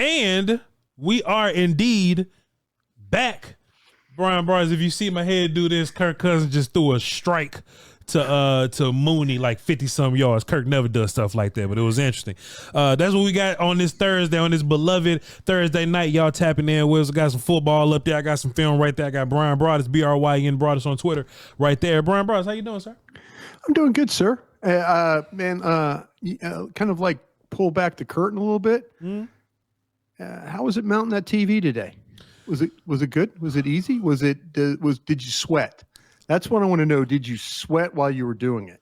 And we are indeed back. Bryan Broaddus, if you see my head do this, Kirk Cousins just threw a strike to Mooney like 50-some yards. Kirk never does stuff like that, but it was interesting. That's what we got on this Thursday, on this beloved Thursday night. Y'all tapping in with us. I got some football up there. I got some film right there. I got Bryan Broaddus, Bryan Broaddus on Twitter right there. Bryan Broaddus, how you doing, sir? I'm doing good, sir. Man, kind of like pull back the curtain a little bit. How was it mounting that TV today? Was it good? Was it easy? Did you sweat? That's what I want to know. Did you sweat while you were doing it?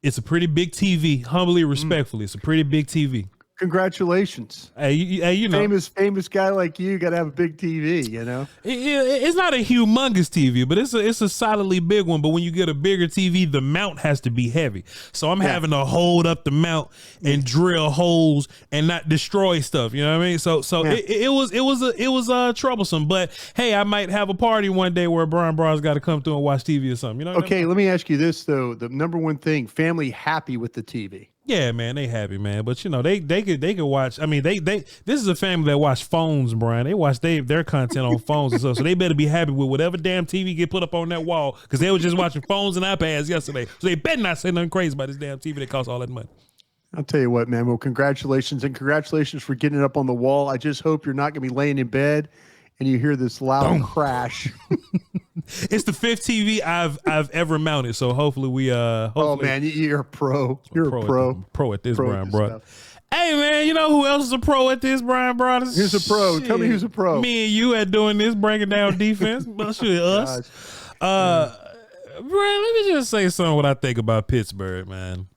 It's a pretty big TV. Humbly, respectfully, it's a pretty big TV. Congratulations. Hey, you know, famous guy like you got to have a big TV, you know? It's not a humongous TV, but it's a solidly big one. But when you get a bigger TV, the mount has to be heavy. So I'm having to hold up the mount and drill holes and not destroy stuff. You know what I mean? So it was troublesome. But hey, I might have a party one day where Bryan Broaddus got to come through and watch TV or something. You know? Okay, let me ask you this though: the number one thing, family happy with the TV. Yeah, man, they happy, man. But you know, they could watch. I mean, they this is a family that watch phones, Brian. They watch their content on phones and stuff. So they better be happy with whatever damn TV get put up on that wall, because they were just watching phones and iPads yesterday. So they better not say nothing crazy about this damn TV that costs all that money. I'll tell you what, man. Well, congratulations for getting it up on the wall. I just hope you're not going to be laying in bed and you hear this loud crash. It's the 5th TV I've ever mounted, so hopefully we oh man, you're a pro. You're a pro at this, Bryan Broaddus. Hey man, you know who else is a pro at this, Bryan Broaddus? Who's a pro? Tell me who's a pro. Me and you at doing this, breaking down defense. Well, sure, us. Brian, let me just say something what I think about Pittsburgh, man.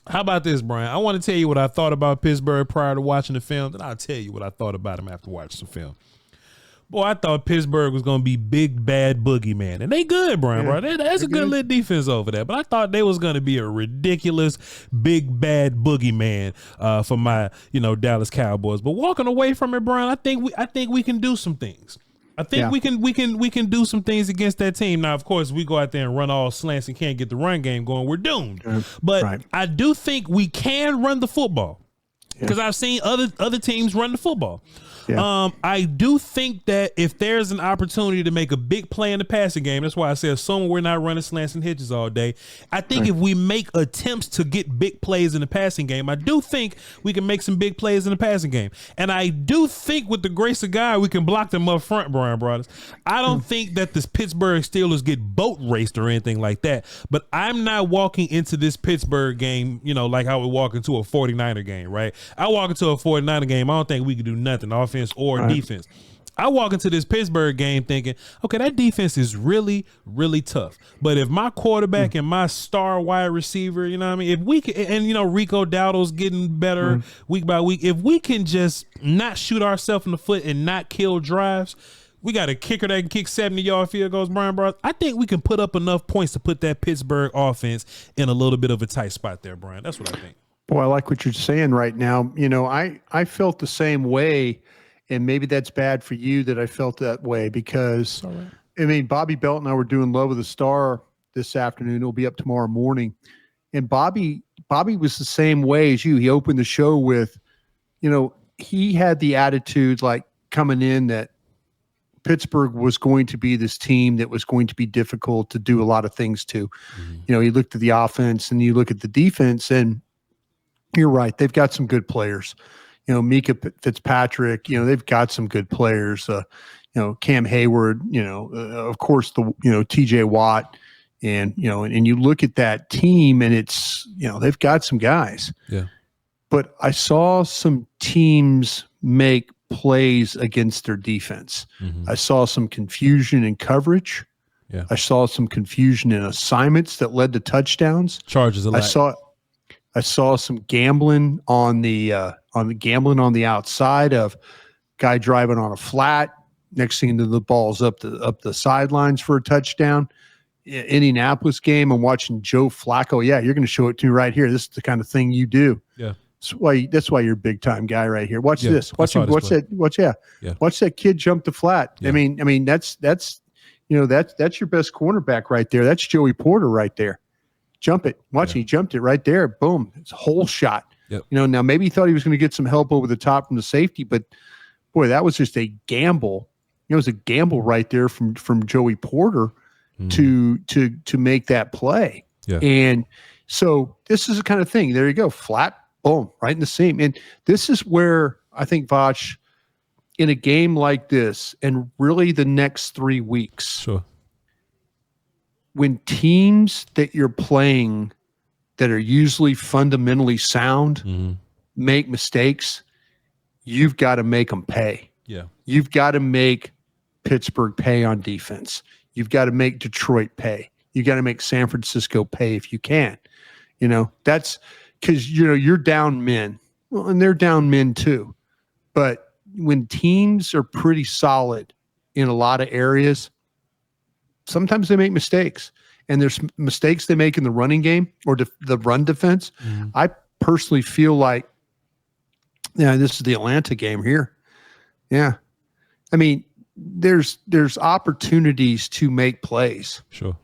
How about this, Brian? I want to tell you what I thought about Pittsburgh prior to watching the film, then I'll tell you what I thought about him after watching the film. Boy, I thought Pittsburgh was going to be big, bad boogeyman. And they good, Brian, bro. That's a good lit defense over there. But I thought they was going to be a ridiculous, big, bad boogeyman for my, Dallas Cowboys. But walking away from it, Brian, I think we can do some things. I think we can do some things against that team. Now, of course, we go out there and run all slants and can't get the run game going, we're doomed. But I do think we can run the football, because I've seen other teams run the football. I do think that if there's an opportunity to make a big play in the passing game, that's why I said assuming we're not running slants and hitches all day. I think if we make attempts to get big plays in the passing game, I do think we can make some big plays in the passing game. And I do think with the grace of God, we can block them up front, Bryan Broaddus. I don't think that the Pittsburgh Steelers get boat raced or anything like that, but I'm not walking into this Pittsburgh game, like I would walk into a 49er game, right? I walk into a 49er game, I don't think we can do nothing, offense or defense. I walk into this Pittsburgh game thinking, okay, that defense is really, really tough. But if my quarterback and my star wide receiver, you know what I mean? If we can, and Rico Dowdle's getting better week by week, if we can just not shoot ourselves in the foot and not kill drives, we got a kicker that can kick 70-yard field goals, Bryan Broaddus. I think we can put up enough points to put that Pittsburgh offense in a little bit of a tight spot there, Brian. That's what I think. Boy, I like what you're saying right now. I felt the same way. And maybe that's bad for you that I felt that way, because, Bobby Belt and I were doing Love of the Star this afternoon. It'll be up tomorrow morning. And Bobby was the same way as you. He opened the show with, he had the attitude like coming in that Pittsburgh was going to be this team that was going to be difficult to do a lot of things to. He looked at the offense and you look at the defense, and you're right. They've got some good players. Mika Fitzpatrick, they've got some good players. Cam Hayward, of course, the TJ Watt, and you look at that team and it's, they've got some guys. Yeah. But I saw some teams make plays against their defense. I saw some confusion in coverage. Yeah. I saw some confusion in assignments that led to touchdowns. Charges a lot. I saw some gambling on the outside of guy driving on a flat. Next thing, the ball's up the sidelines for a touchdown. Indianapolis game, I'm watching Joe Flacco. Yeah, you're going to show it to me right here. This is the kind of thing you do. Yeah, that's why you're a big time guy right here. Watch this. Watch that kid jump the flat. Yeah. I mean that's your best cornerback right there. That's Joey Porter right there. Jump it. Watch, he jumped it right there. Boom. It's a hole shot. Yep. You know, now maybe he thought he was going to get some help over the top from the safety, but boy, that was just a gamble. It was a gamble right there from Joey Porter to make that play. Yeah. And so this is the kind of thing. There you go, flat, boom, right in the seam. And this is where I think Voch, in a game like this, and really the next 3 weeks, sure, when teams that you're playing that are usually fundamentally sound make mistakes, you've got to make them pay. Yeah. You've got to make Pittsburgh pay on defense. You've got to make Detroit pay. You got to make San Francisco pay if you can. You know, that's because, you know, you're down men. Well, and they're down men too. But when teams are pretty solid in a lot of areas, sometimes they make mistakes. And there's mistakes they make in the running game or the run defense. I personally feel like, yeah, this is the Atlanta game here. Yeah. I mean, there's opportunities to make plays. Sure.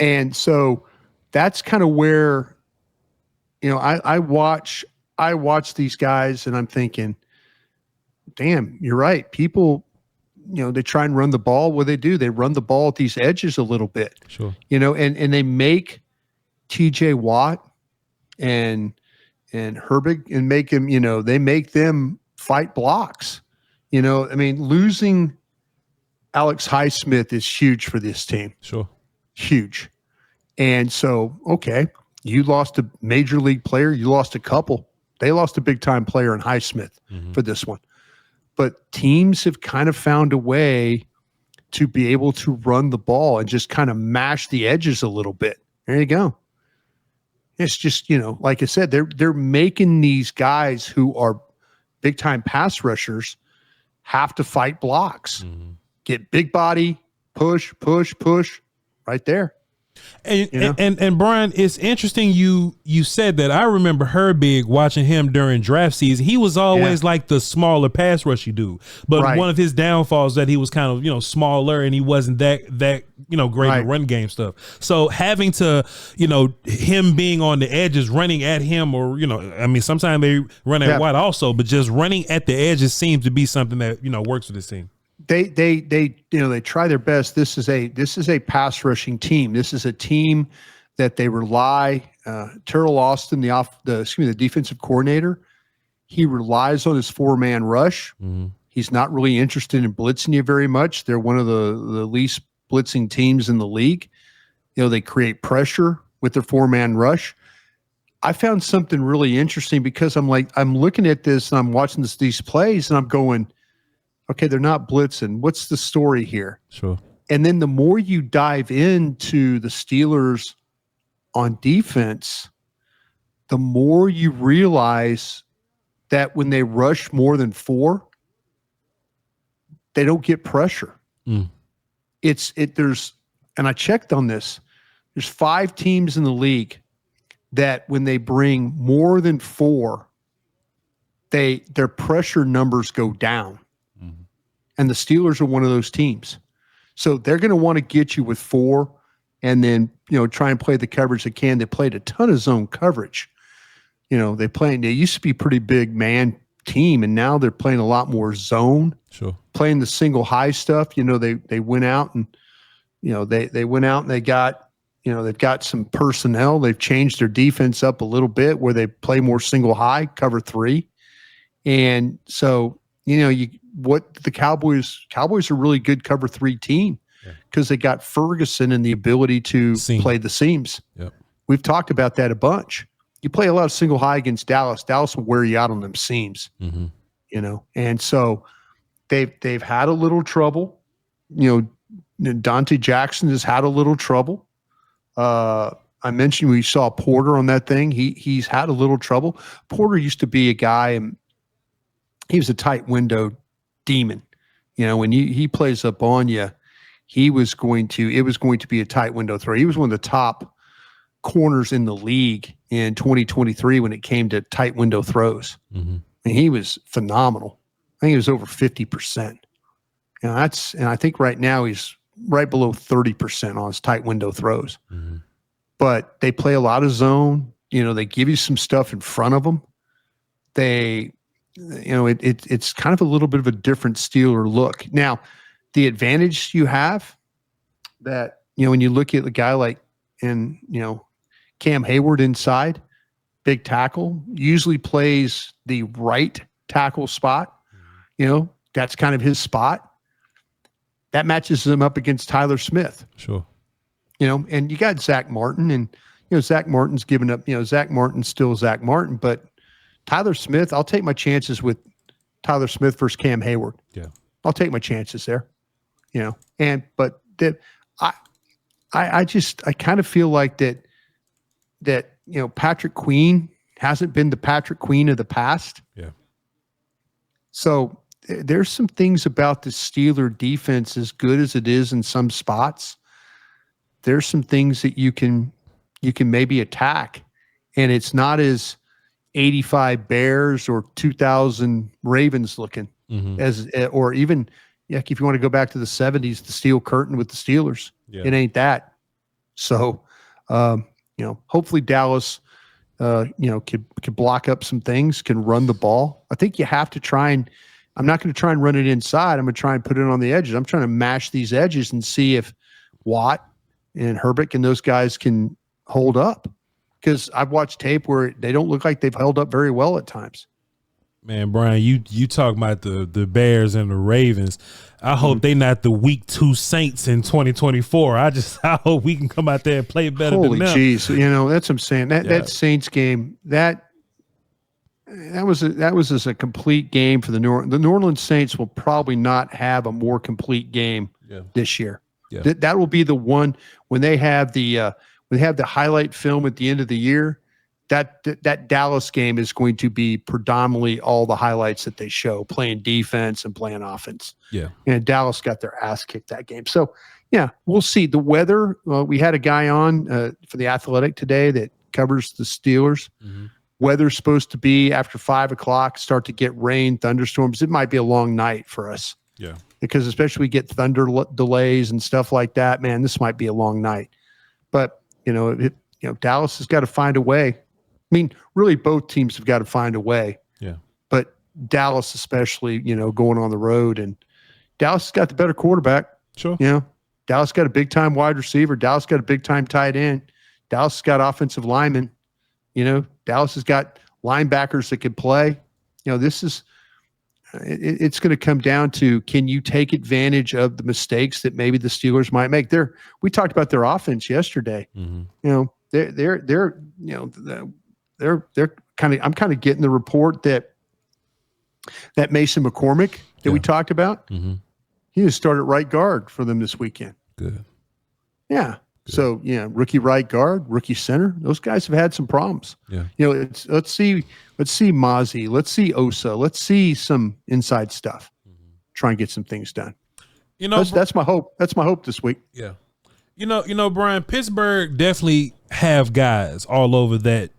And so that's kind of where, you know, I watch these guys and I'm thinking, damn, you're right. People, you know, they try and run the ball. What do? They run the ball at these edges a little bit. Sure. You know, and they make TJ Watt and Herbig and make him, you know, they make them fight blocks. You know, I mean, losing Alex Highsmith is huge for this team. Sure. Huge. And so, okay, you lost a major league player. You lost a couple. They lost a big-time player in Highsmith for this one. But teams have kind of found a way to be able to run the ball and just kind of mash the edges a little bit. There you go. It's just, you know, like I said, they're making these guys who are big-time pass rushers have to fight blocks. Get big body, push, right there. And, you know? and Bryan, it's interesting you said that. I remember Herbig watching him during draft season. He was always like the smaller pass rushy dude, but one of his downfalls that he was kind of, you know, smaller and he wasn't that you know, great in run game stuff. So having to, you know, him being on the edges, running at him, or, you know, I mean, sometimes they run at Watt also, but just running at the edges seems to be something that, you know, works with this team. They you know, they try their best. This is a pass rushing team. This is a team that they rely. Terrell Austin, the defensive coordinator, he relies on his 4-man rush. He's not really interested in blitzing you very much. They're one of the least blitzing teams in the league. You know, they create pressure with their 4-man rush. I found something really interesting because I'm looking at this and I'm watching these plays and I'm going, okay, they're not blitzing. What's the story here? Sure. And then the more you dive into the Steelers on defense, the more you realize that when they rush more than 4, they don't get pressure. And I checked on this. There's 5 teams in the league that when they bring more than 4, their pressure numbers go down. And the Steelers are one of those teams. So they're going to want to get you with 4 and then, you know, try and play the coverage they can. They played a ton of zone coverage. You know, they used to be a pretty big man team, and now they're playing a lot more zone. Sure. Playing the single high stuff. You know, they went out and, you know, they went out and they got, you know, they've got some personnel. They've changed their defense up a little bit where they play more single high, cover 3. And so, you know, the Cowboys are a really good cover 3 team because they got Ferguson and the ability to play the seams. Yep. We've talked about that a bunch. You play a lot of single high against Dallas. Dallas will wear you out on them seams, you know? And so they've had a little trouble. You know, Dante Jackson has had a little trouble. I mentioned we saw Porter on that thing. He's had a little trouble. Porter used to be a guy, and he was a tight window demon. You know, when he plays up on you, it was going to be a tight window throw. He was one of the top corners in the league in 2023 when it came to tight window throws. And he was phenomenal. I think he was over 50%. You know, and I think right now he's right below 30% on his tight window throws. But they play a lot of zone. You know, they give you some stuff in front of them. it's kind of a little bit of a different Steeler look. Now, the advantage you have that, when you look at a guy like, Cam Hayward inside, big tackle, usually plays the right tackle spot. That's kind of his spot. That matches him up against Tyler Smith. Sure. And you got Zach Martin, and, Zach Martin's given up, Zach Martin's still Zach Martin, but Tyler Smith, I'll take my chances with Tyler Smith versus Cam Hayward. Yeah. I'll take my chances there, but I kind of feel like that, Patrick Queen hasn't been the Patrick Queen of the past. Yeah. So there's some things about the Steeler defense, as good as it is in some spots. There's some things that you can maybe attack, and it's not as 85 Bears or 2000 Ravens looking or even if you want to go back to the 70s, the steel curtain with the Steelers. Yeah. It ain't that. So, hopefully Dallas, could block up some things, can run the ball. I think you have to try and I'm not going to try and run it inside. I'm going to try and put it on the edges. I'm trying to mash these edges and see if Watt and Herbert and those guys can hold up, because I've watched tape where they don't look like they've held up very well at times. Man, Brian, you talk about the Bears and the Ravens. I hope they not the week 2 Saints in 2024. I hope we can come out there and play better than them. Holy jeez. That's what I'm saying. That Saints game, that was just a complete game for the New Orleans Saints. Will probably not have a more complete game this year. Yeah. That will be the one when they have the highlight film at the end of the year. That Dallas game is going to be predominantly all the highlights that they show, playing defense and playing offense. Yeah. And Dallas got their ass kicked that game. So, yeah, we'll see. The weather, we had a guy on for The Athletic today that covers the Steelers. Mm-hmm. Weather's supposed to be after 5 o'clock, start to get rain, thunderstorms. It might be a long night for us. Yeah. Because especially we get thunder delays and stuff like that, man, this might be a long night. But, Dallas has got to find a way. I mean, really, both teams have got to find a way. Yeah. But Dallas, especially, going on the road, and Dallas has got the better quarterback. Sure. Dallas got a big time wide receiver. Dallas got a big time tight end. Dallas has got offensive linemen. Dallas has got linebackers that can play. This is. It's going to come down to, can you take advantage of the mistakes that maybe the Steelers might make? We talked about their offense yesterday. Mm-hmm. They're kind of. I'm kind of getting the report that Mason McCormick that we talked about, he just started right guard for them this weekend. Good. Yeah. Good. So rookie right guard, rookie center. Those guys have had some problems. Yeah. Let's see Mozzie. Let's see Osa. Let's see some inside stuff. Try and get some things done. That's my hope. That's my hope this week. Yeah. Brian, Pittsburgh definitely have guys all over that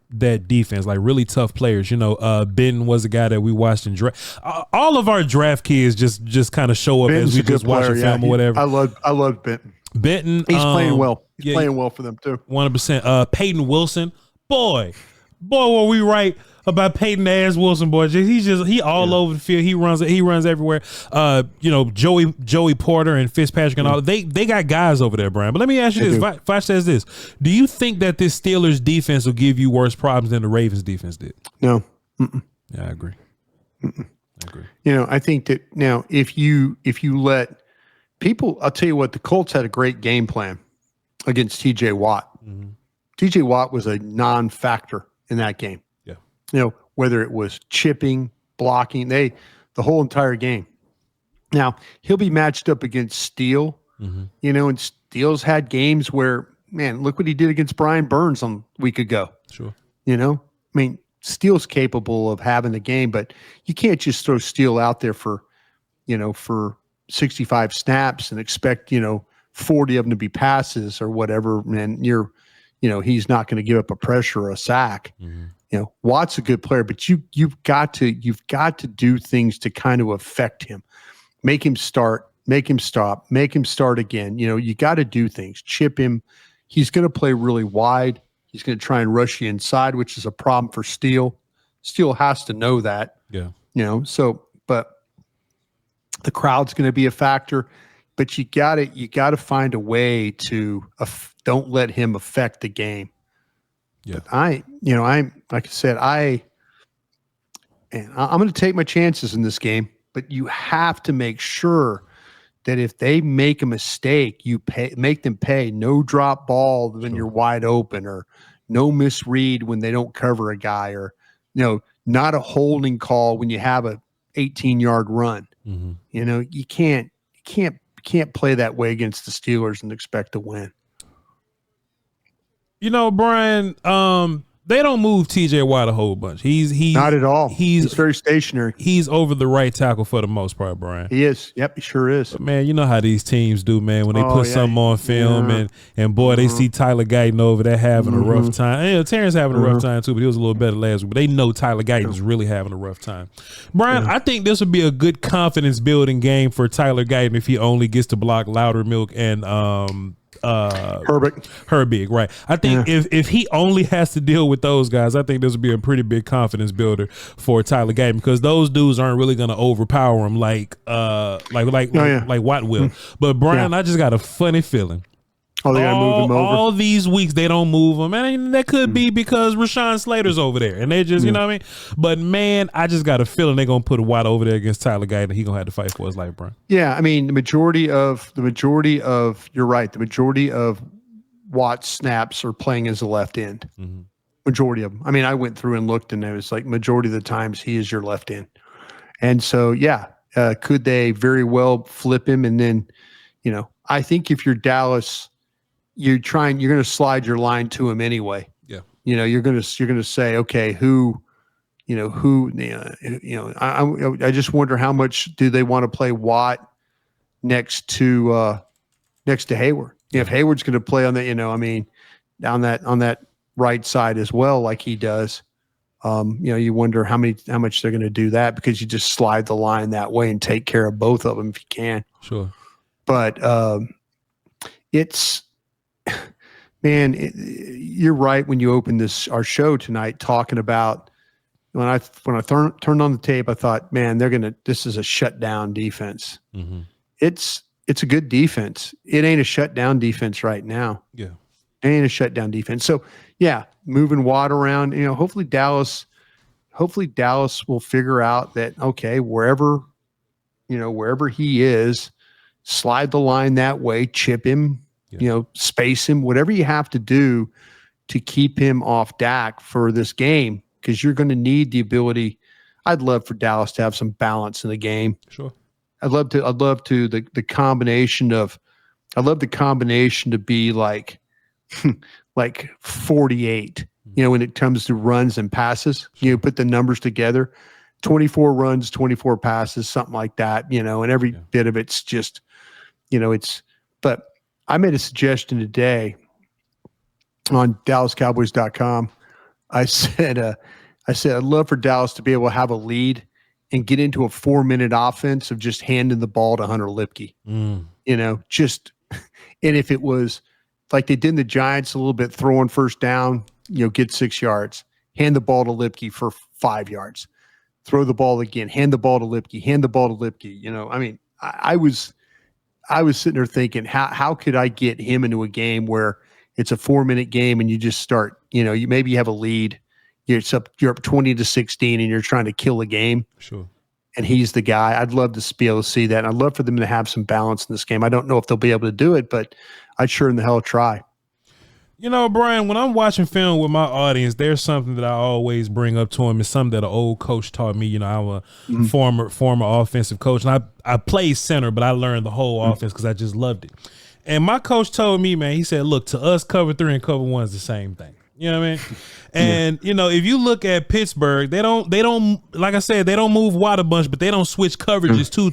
defense, like really tough players. Benton was a guy that we watched in draft. All of our draft kids just kind of show up Benton's as we just watch a film or whatever. I love Benton. Benton, he's playing well. He's playing well for them too. 100%. Peyton Wilson, boy, were we right about Peyton Ass Wilson, boy? He all over the field. He runs everywhere. Joey Porter and Fitzpatrick and all. They got guys over there, Brian. But let me ask you this: Foch says this. Do you think that this Steelers defense will give you worse problems than the Ravens defense did? No. Yeah, I agree. I agree. I think that now if you let people, I'll tell you what, the Colts had a great game plan against TJ Watt. Mm-hmm. TJ Watt was a non-factor in that game. Yeah. Whether it was chipping, blocking, the whole entire game. Now, he'll be matched up against Steele, and Steele's had games where, man, look what he did against Brian Burns a week ago. Sure. Steele's capable of having a game, but you can't just throw Steele out there for 65 snaps and expect, 40 of them to be passes or whatever, and he's not going to give up a pressure or a sack. Mm-hmm. Watt's a good player, but you've got to do things to kind of affect him, make him start, make him stop, make him start again. You got to do things, chip him. He's going to play really wide. He's going to try and rush you inside, which is a problem for Steele. Steele has to know that. Yeah. So, but the crowd's going to be a factor, but you got to find a way to don't let him affect the game. Yeah. But I'm like I said, I'm going to take my chances in this game, but you have to make sure that if they make a mistake, you make them pay. No drop ball when you're wide open, or no misread when they don't cover a guy, or not a holding call when you have a 18-yard run. Mm-hmm. You can't play that way against the Steelers and expect to win. Brian, they don't move TJ Watt a whole bunch. He's not at all. He's very stationary. He's over the right tackle for the most part, Brian. He is. Yep, he sure is. But man, you know how these teams do, man. When they put something on film and boy, they see Tyler Guyton over there having a rough time. Terrence having a rough time too, but he was a little better last week. But they know Tyler Guyton's really having a rough time. Brian, I think this would be a good confidence building game for Tyler Guyton if he only gets to block Loudermilk and Herbig, right? I think if he only has to deal with those guys, I think this would be a pretty big confidence builder for Tyler Guyton, because those dudes aren't really going to overpower him like Watt will. But Brian, I just got a funny feeling. Oh, they got to move him over. All these weeks they don't move him, and that could be because Rashawn Slater's over there, and they just, you know what I mean. But man, I just got a feeling they're gonna put Watt over there against Tyler Guyton, and he gonna have to fight for his life, Brian. Yeah, I mean, the majority of you're right. The majority of Watt's snaps are playing as a left end. Mm-hmm. Majority of them. I mean, I went through and looked, and it was like majority of the times he is your left end, and so could they very well flip him? And then, I think if you're Dallas, you're going to slide your line to him anyway. Yeah. You're going to say, okay, I just wonder how much do they want to play Watt next to Hayward? If Hayward's going to play on the, on that right side as well, like he does, you wonder how much they're going to do that, because you just slide the line that way and take care of both of them if you can. Sure. But, you're right when you opened our show tonight talking about when I turned on the tape, I thought, man, this is a shutdown defense. Mm-hmm. It's a good defense. It ain't a shutdown defense right now. Yeah. It ain't a shutdown defense. So moving Watt around, hopefully Dallas will figure out that, okay, wherever he is, slide the line that way, chip him, space him, whatever you have to do to keep him off Dak for this game, because you're going to need the ability. I'd love for Dallas to have some balance in the game. Sure. I'd love the combination to be like 48, when it comes to runs and passes, put the numbers together, 24 runs, 24 passes, something like that, and every bit of it's just, but I made a suggestion today on DallasCowboys.com. I said, I'd love for Dallas to be able to have a lead and get into a 4-minute offense of just handing the ball to Hunter Lipke. And if it was like they did in the Giants a little bit, throwing first down, get 6 yards, hand the ball to Lipke for 5 yards, throw the ball again, hand the ball to Lipke. I was sitting there thinking, how could I get him into a game where it's a 4-minute game and you just start, you maybe have a lead, you're up 20-16 and you're trying to kill a game. Sure. And he's the guy. I'd love to be able to see that. And I'd love for them to have some balance in this game. I don't know if they'll be able to do it, but I'd sure in the hell try. Brian, when I'm watching film with my audience, there's something that I always bring up to him. It's something that an old coach taught me. I'm a former offensive coach, and I played center, but I learned the whole offense because I just loved it. And my coach told me, man, he said, look, to us, cover 3 and cover 1 is the same thing. You know what I mean? And, if you look at Pittsburgh, they don't, like I said, they don't move Watt a bunch, but they don't switch coverages too.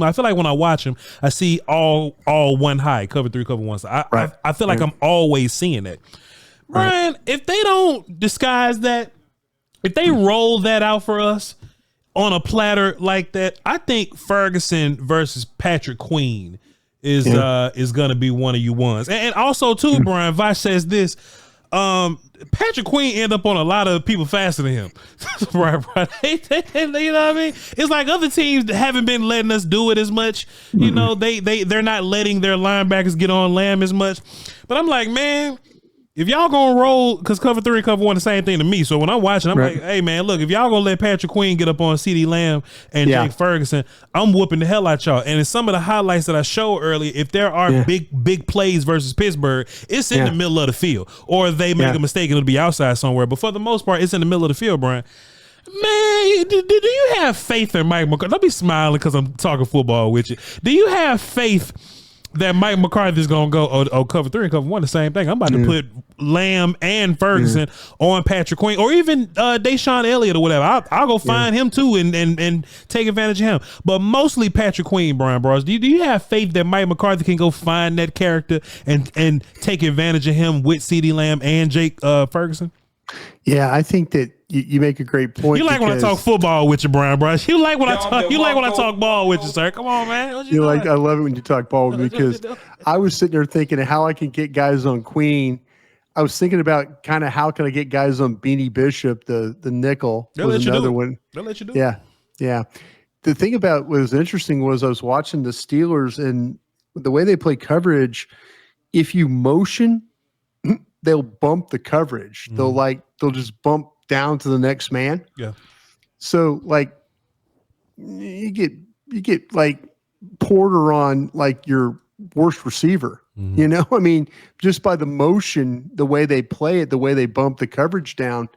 I feel like when I watch them, I see all one high, cover 3, cover 1. So I feel like I'm always seeing that. Brian, if they don't disguise that, if they roll that out for us on a platter like that, I think Ferguson versus Patrick Queen is going to be one of you ones. And also too, Brian, Voch says this. Patrick Queen end up on a lot of people faster than him. Right. You know what I mean? It's like other teams haven't been letting us do it as much. You know, they're not letting their linebackers get on Lamb as much. But I'm like, man, if y'all gonna roll, because cover 3 and cover 1 the same thing to me. So when I'm watching, I'm like, hey man, look, if y'all gonna let Patrick Queen get up on CeeDee Lamb and Jake Ferguson, I'm whooping the hell out y'all. And in some of the highlights that I showed earlier, if there are big plays versus Pittsburgh, it's in the middle of the field, or they make a mistake and it'll be outside somewhere. But for the most part, it's in the middle of the field, Brian. Man, do you have faith in Mike McCarthy? Don't be smiling because I'm talking football with you. Do you have faith that Mike McCarthy is going to go, cover 3 and cover 1, the same thing? I'm about to put Lamb and Ferguson on Patrick Queen, or even Deshaun Elliott or whatever. I'll go find him too and take advantage of him. But mostly Patrick Queen, Bryan Broaddus. Do you have faith that Mike McCarthy can go find that character and take advantage of him with CeeDee Lamb and Jake Ferguson? Yeah, I think that you make a great point. You like when I talk football with you, Bryan Broaddus. You like when I talk. You like when I talk ball with you, sir. Come on, man. I love it when you talk ball with me, because I was sitting there thinking of how I can get guys on Queen. I was thinking about kind of how can I get guys on Beanie Bishop, the nickel. Was another one. They'll let you do. Yeah. The thing about what was interesting was I was watching the Steelers, and the way they play coverage. If you motion, they'll bump the coverage. They'll just bump down to the next man. Yeah. So like you get like Porter on like your worst receiver. You know, I mean, just by the motion, the way they play it, the way they bump the coverage down.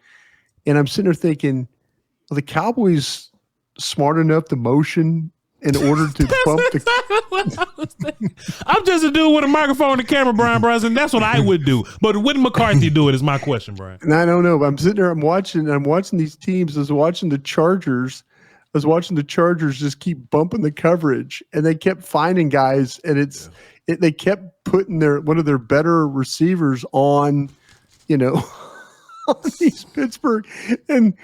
And I'm sitting there thinking, well, the Cowboys smart enough to motion in order to bump the. I'm just a dude with a microphone and camera, Bryan Broaddus, and that's what I would do. But wouldn't McCarthy do it? Is my question, Brian. And I don't know. But I'm sitting there. I'm watching these teams. I was watching the Chargers. Just keep bumping the coverage, and they kept finding guys, and they kept putting one of their better receivers on, on these Pittsburgh, and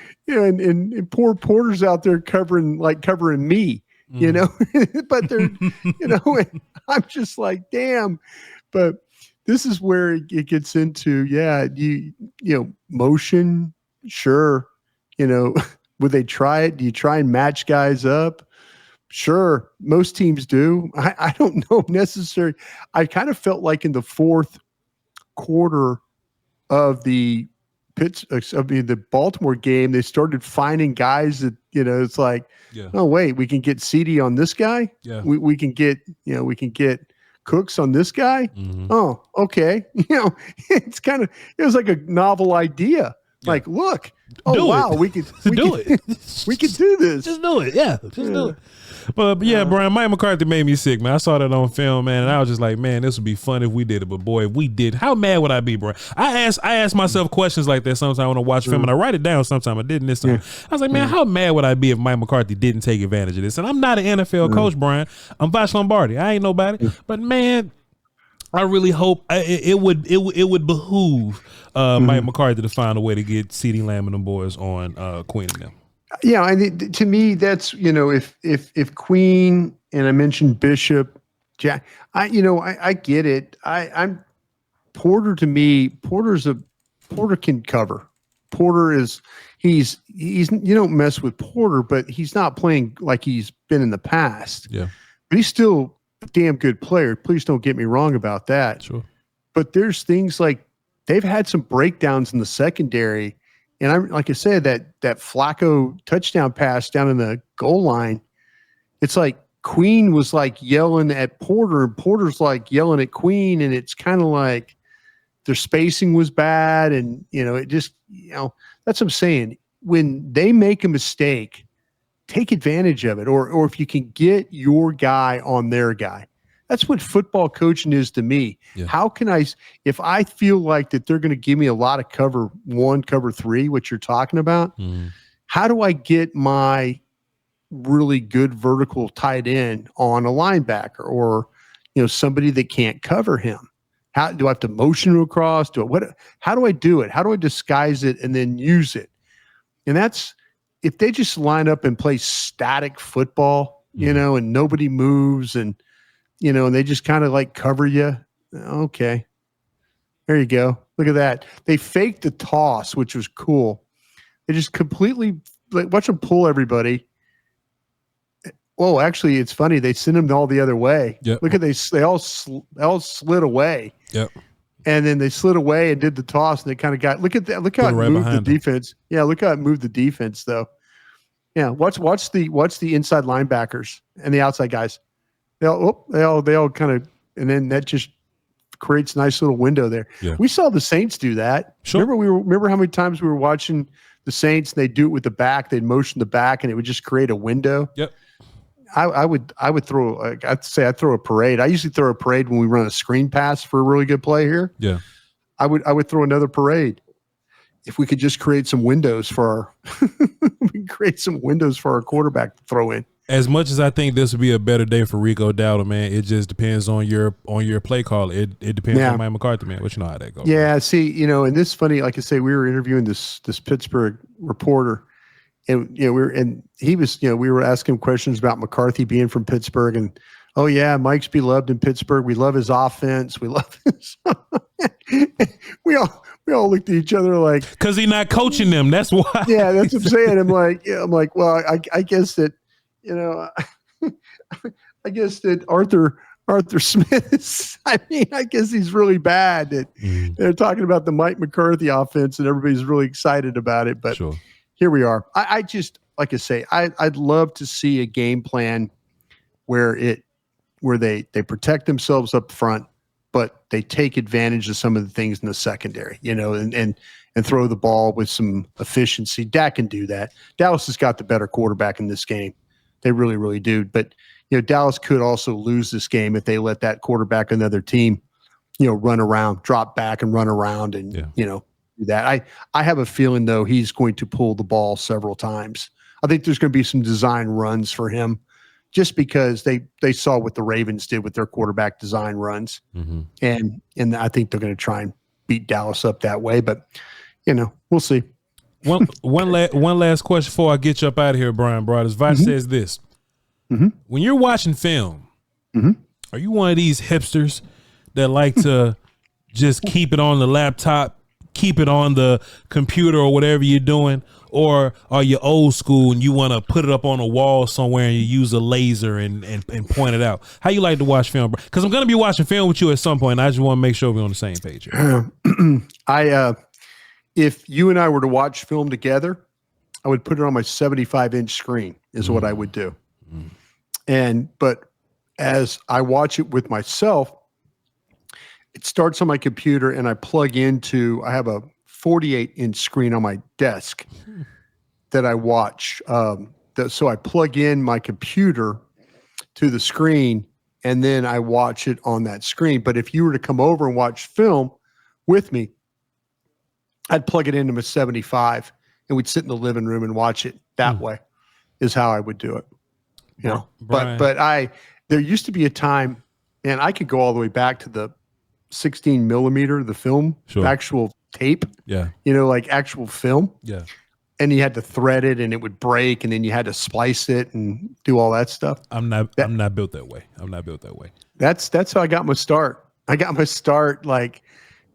poor Porter's out there covering me. But they're, I'm just like, damn. But this is where it gets into, motion. Sure. Would they try it? Do you try and match guys up? Sure. Most teams do. I don't know necessarily. I felt like in the fourth quarter of the Baltimore game, they started finding guys that, it's like, oh wait, we can get CD on this guy. Yeah. We can get Cooks on this guy. Oh, okay. It was like a novel idea. Yeah. Like, look, we could do it. We could do this. Just do it. Yeah. Just do it. But Brian, Mike McCarthy made me sick, man. I saw that on film, man, and I was just like, man, this would be fun if we did it. But boy, if we did, how mad would I be, bro? I ask myself questions like that sometimes when I watch film, and I write it down sometimes. I didn't this time. I was like, man, how mad would I be if Mike McCarthy didn't take advantage of this? And I'm not an NFL coach, Brian. I'm Voch Lombardi. I ain't nobody. But man, I really hope it would behoove Mike McCarthy to find a way to get CeeDee Lamb and them boys on Queen and them. Yeah, and to me, that's if Queen, and I mentioned Bishop, Jack, I get it. I'm Porter. To me, Porter can cover. Porter is he's you don't mess with Porter, but he's not playing like he's been in the past. Yeah, but he's still a damn good player. Please don't get me wrong about that. Sure, but there's things like they've had some breakdowns in the secondary. And I'm like I said, that Flacco touchdown pass down in the goal line, it's like Queen was like yelling at Porter, and Porter's like yelling at Queen, and it's kind of like their spacing was bad, and it just that's what I'm saying. When they make a mistake, take advantage of it, or if you can get your guy on their guy. That's what football coaching is to me. Yeah. How can if I feel like that they're going to give me a lot of cover 1, cover 3, what you're talking about, how do I get my really good vertical tight end on a linebacker or, somebody that can't cover him? How do I have to motion across? How do I do it? How do I disguise it and then use it? And that's, if they just line up and play static football, and nobody moves and they just kind of like cover you. Okay, there you go. Look at that. They faked the toss, which was cool. They just completely watch them pull everybody. Oh, actually, it's funny. They sent them all the other way. Yep. Look at they all slid away. Yep. And then they slid away and did the toss, and they kind of got. Look at that. Look how it moved the defense. Yeah, look how it moved the defense, though. Yeah, watch the inside linebackers and the outside guys. They all kind of, and then that just creates a nice little window there. Yeah. We saw the Saints do that. Sure. Remember how many times we were watching the Saints and they'd do it with the back, they'd motion the back and it would just create a window. Yep. I would throw, I'd throw a parade. I usually throw a parade when we run a screen pass for a really good play here. Yeah. I would throw another parade. If we could just create some windows for our quarterback to throw in. As much as I think this would be a better day for Rico Dowdle, man, it just depends on your play call. It depends on Mike McCarthy, man. But you know how that goes. Yeah, see, and this is funny. Like I say, we were interviewing this Pittsburgh reporter, and we were asking him questions about McCarthy being from Pittsburgh, and oh yeah, Mike's beloved in Pittsburgh. We love his offense. We love his. we all looked at each other like, because he's not coaching them. That's why. Yeah, that's what I'm saying. I'm like, well, I guess that. I guess that Arthur Smith is, I guess he's really bad that they're talking about the Mike McCarthy offense and everybody's really excited about it. But sure. Here we are. I just, like I say, I'd love to see a game plan where they protect themselves up front, but they take advantage of some of the things in the secondary, and throw the ball with some efficiency. Dak can do that. Dallas has got the better quarterback in this game. They really, really do. But, Dallas could also lose this game if they let that quarterback, another team, run around, drop back and run around and, do that. I have a feeling, though, he's going to pull the ball several times. I think there's going to be some design runs for him just because they saw what the Ravens did with their quarterback design runs. Mm-hmm. And I think they're going to try and beat Dallas up that way. But, we'll see. One last question before I get you up out of here, Bryan Broaddus Voch says this. Mm-hmm. When you're watching film, are you one of these hipsters that like to just keep it on the laptop, keep it on the computer or whatever you're doing? Or are you old school and you want to put it up on a wall somewhere and you use a laser and point it out? How you like to watch film, bro? Because I'm going to be watching film with you at some point. And I just want to make sure we're on the same page here. If you and I were to watch film together, I would put it on my 75-inch screen is what I would do. But as I watch it with myself, it starts on my computer and I plug into, I have a 48-inch screen on my desk that I watch. So I plug in my computer to the screen and then I watch it on that screen. But if you were to come over and watch film with me, I'd plug it into my 75 and we'd sit in the living room and watch it that way is how I would do it. Bryan. But there used to be a time, and I could go all the way back to the 16 millimeter, the film, actual tape, like actual film. Yeah. And you had to thread it and it would break and then you had to splice it and do all that stuff. I'm not built that way. That's how I got my start. I got my start like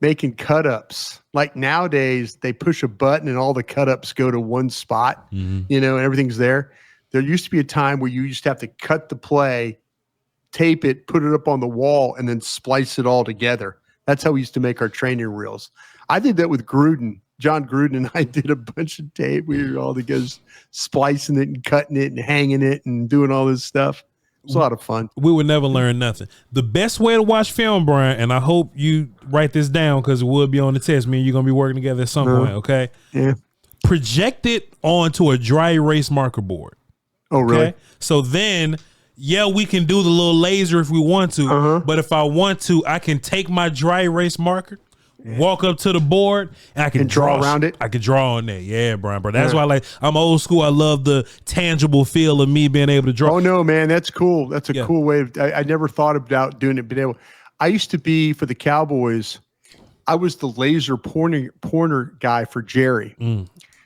making cut-ups. Like nowadays, they push a button and all the cut-ups go to one spot, and everything's there. There used to be a time where you used to have to cut the play, tape it, put it up on the wall, and then splice it all together. That's how we used to make our training reels. I did that with Gruden. John Gruden and I did a bunch of tape. We were all together splicing it and cutting it and hanging it and doing all this stuff. It was a lot of fun. We would never learn nothing. The best way to watch film, Bryan, and I hope you write this down because it will be on the test. Me and you're going to be working together at some point, okay? Yeah. Project it onto a dry erase marker board. Oh, really? Okay? So then, we can do the little laser if we want to, but if I want to, I can take my dry erase marker, walk up to the board, and I can draw around it. I can draw on there. Yeah, Bryan, bro. That's why I'm old school. I love the tangible feel of me being able to draw. Oh, no, man. That's cool. That's a cool way. I never thought about doing it. I used to be, for the Cowboys, I was the laser pointer guy for Jerry.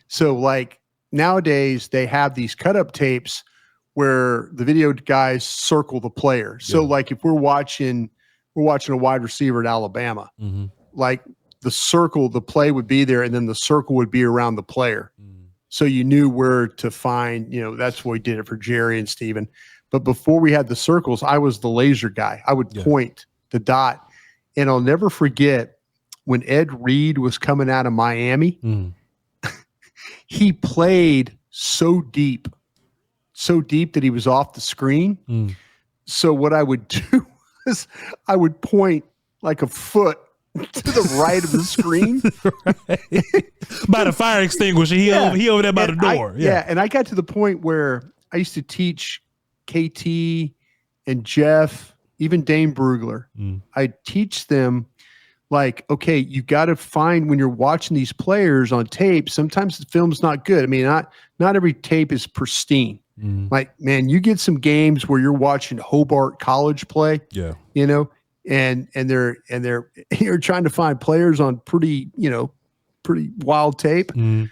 So, like, nowadays, they have these cut-up tapes where the video guys circle the player. So, like, if we're watching a wide receiver at Alabama, like circle, the play would be there, and then the circle would be around the player. So you knew where to find, that's why we did it for Jerry and Steven. But before we had the circles, I was the laser guy. I would point the dot. And I'll never forget when Ed Reed was coming out of Miami, he played so deep that he was off the screen. So what I would do is I would point like a foot to the right of the screen. By the fire extinguisher. He over there by the door. And I got to the point where I used to teach KT and Jeff, even Dane Brugler. I teach them like, okay, you got to find when you're watching these players on tape, sometimes the film's not good. I mean, not every tape is pristine. Like, man, you get some games where you're watching Hobart College play. Yeah. And you're trying to find players on pretty wild tape. And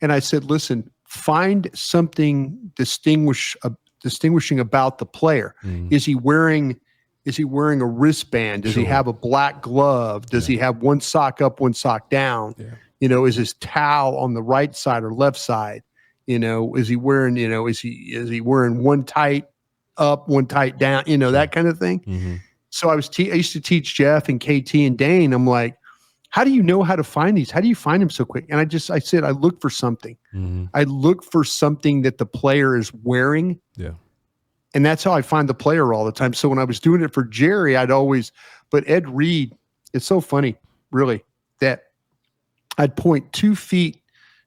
I said, listen, find something distinguishing about the player. Is he wearing a wristband? Does he have a black glove? Does he have one sock up, one sock down? Is his towel on the right side or left side? Is he wearing, is he wearing one tight up, one tight down, that kind of thing. So I used to teach Jeff and KT and Dane. I'm like, how do you know how to find these? How do you find them so quick? And I said, I look for something. I look for something that the player is wearing. Yeah. And that's how I find the player all the time. So when I was doing it for Jerry, but Ed Reed, it's so funny, really, that I'd point 2 feet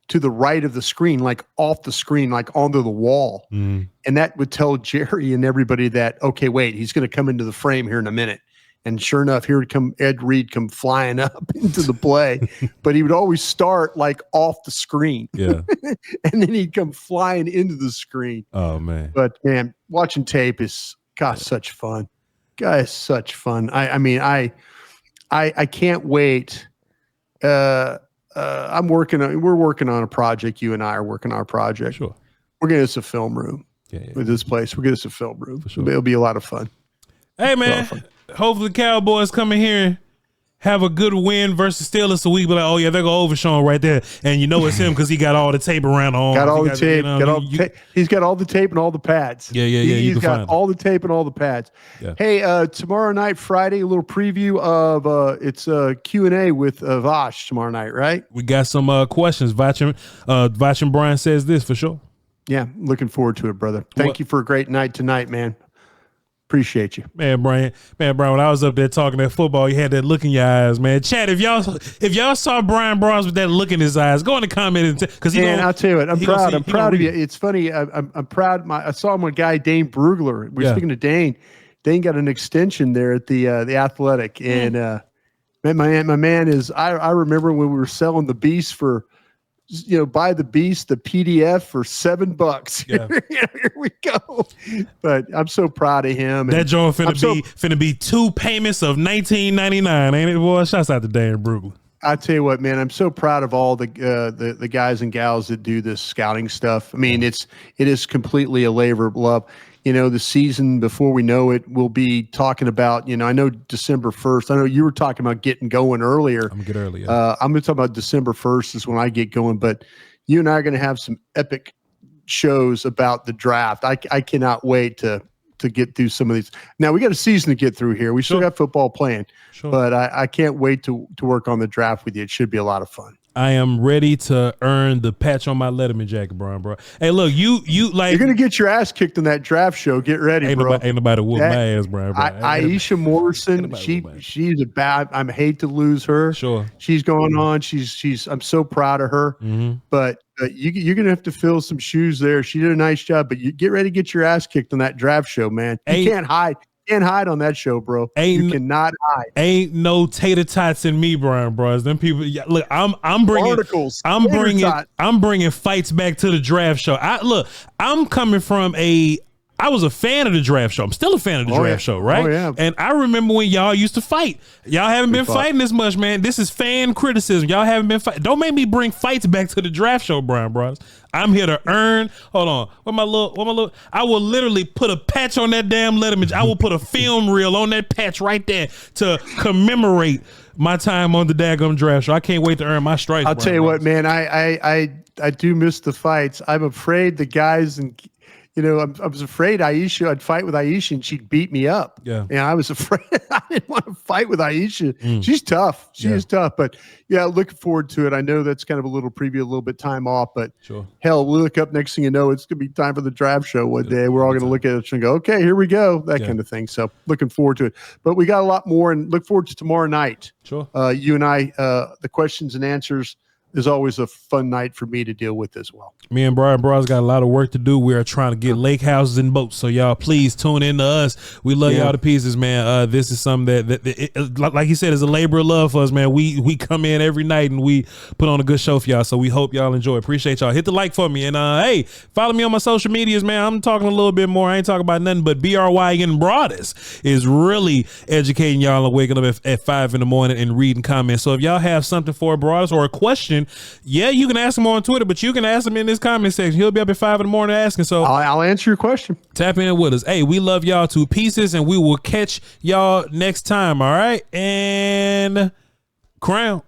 to the right of the screen, like off the screen, like onto the wall. And that would tell Jerry and everybody that, okay, wait, he's going to come into the frame here in a minute. And sure enough, here would come Ed Reed come flying up into the play. But he would always start like off the screen. Yeah. And then he'd come flying into the screen. Oh, man. But, man, watching tape is, such fun. Guys, such fun. I can't wait. We're working on a project. You and I are working on a project. Sure. We're getting us a film room with this place. We're getting us a film room. For sure. It'll be a lot of fun. Hey, man, hopefully the Cowboys come in here, have a good win versus Steelers, so we be like, oh, yeah, they're going to overshow right there. And it's him because he got all the tape around the arms. Got all the tape. He's got all the tape and all the pads. He's got all the tape and all the pads. Yeah. Hey, tomorrow night, Friday, a little preview of it's Q&A with Voch tomorrow night, right? We got some questions. Voch and Bryan says this for sure. Yeah, looking forward to it, brother. Thank you for a great night tonight, man. Appreciate you. Man, Bryan, when I was up there talking that football, you had that look in your eyes, man. Chat, if y'all saw Bryan Broaddus with that look in his eyes, go in the comment because I'll tell you what, I'm proud. I'm proud of you. It's funny. I'm proud. I saw him with a guy, Dane Brugler. We're speaking to Dane. Dane got an extension there at the Athletic, and man, my man is. I remember when we were selling the Beast for. Buy the Beast, the PDF for $7. Yeah. Here we go. But I'm so proud of him. That joint finna be 2 payments of $19.99, ain't it, boy? Shouts out to Dan Brugler. I tell you what, man, I'm so proud of all the guys and gals that do this scouting stuff. I mean, it is completely a labor of love. The season before we know it, we'll be talking about, I know December 1st. I know you were talking about getting going earlier. I'm going to get early. I'm going to talk about December 1st is when I get going. But you and I are going to have some epic shows about the draft. I cannot wait to get through some of these. Now, we got a season to get through here. We still got football playing. Sure. But I can't wait to work on the draft with you. It should be a lot of fun. I am ready to earn the patch on my Letterman jacket, Bryan, bro. Hey, look, you like you're gonna get your ass kicked in that draft show. Get ready, bro. Ain't nobody whoop my ass, Bryan. Aisha Morrison, she's a bad. I hate to lose her. Sure, she's going on. She's. I'm so proud of her. Mm-hmm. But you're gonna have to fill some shoes there. She did a nice job, but you get ready to get your ass kicked on that draft show, man. You can't hide. Can't hide on that show, bro. You cannot hide. Ain't no tater tots in me, Bryan, bros. Them people. Look, I'm bringing articles. I'm bringing fights back to the draft show. I'm coming from I I was a fan of the draft show. I'm still a fan of the draft show, right? Oh, yeah. And I remember when y'all used to fight. Y'all haven't been fighting as much, man. This is fan criticism. Y'all haven't been fighting. Don't make me bring fights back to the draft show, Bryan Broaddus. I'm here to earn. Hold on. What my little? I will literally put a patch on that damn letterman. I will put a film reel on that patch right there to commemorate my time on the daggum draft show. I can't wait to earn my stripes. I'll tell you what, man. I do miss the fights. I'm afraid the guys and. I was afraid I'd fight with Aisha and she'd beat me up. Yeah. And I was afraid. I didn't want to fight with Aisha. She's tough. She is tough. But yeah, looking forward to it. I know that's kind of a little preview, a little bit time off, but hell, we'll look up next thing you know, it's going to be time for the draft show one day. We're all going to look at it and go, okay, here we go. That kind of thing. So looking forward to it. But we got a lot more and look forward to tomorrow night. Sure. You and I, the questions and answers is always a fun night for me to deal with as well. Me and Bryan Broaddus got a lot of work to do. We are trying to get lake houses and boats. So y'all, please tune in to us. We love y'all to pieces, man. This is something that like he said, is a labor of love for us, man. We come in every night and we put on a good show for y'all. So we hope y'all enjoy. Appreciate y'all. Hit the like for me. And hey, follow me on my social medias, man. I'm talking a little bit more. I ain't talking about nothing but Bryan Broaddus is really educating y'all and waking up at 5 in the morning and reading comments. So if y'all have something for Broaddus or a question, you can ask him on Twitter, but you can ask him in this comment section. He'll be up at 5 in the morning asking. So I'll answer your question. Tap in with us. Hey, we love y'all to pieces, and we will catch y'all next time. All right, and crown.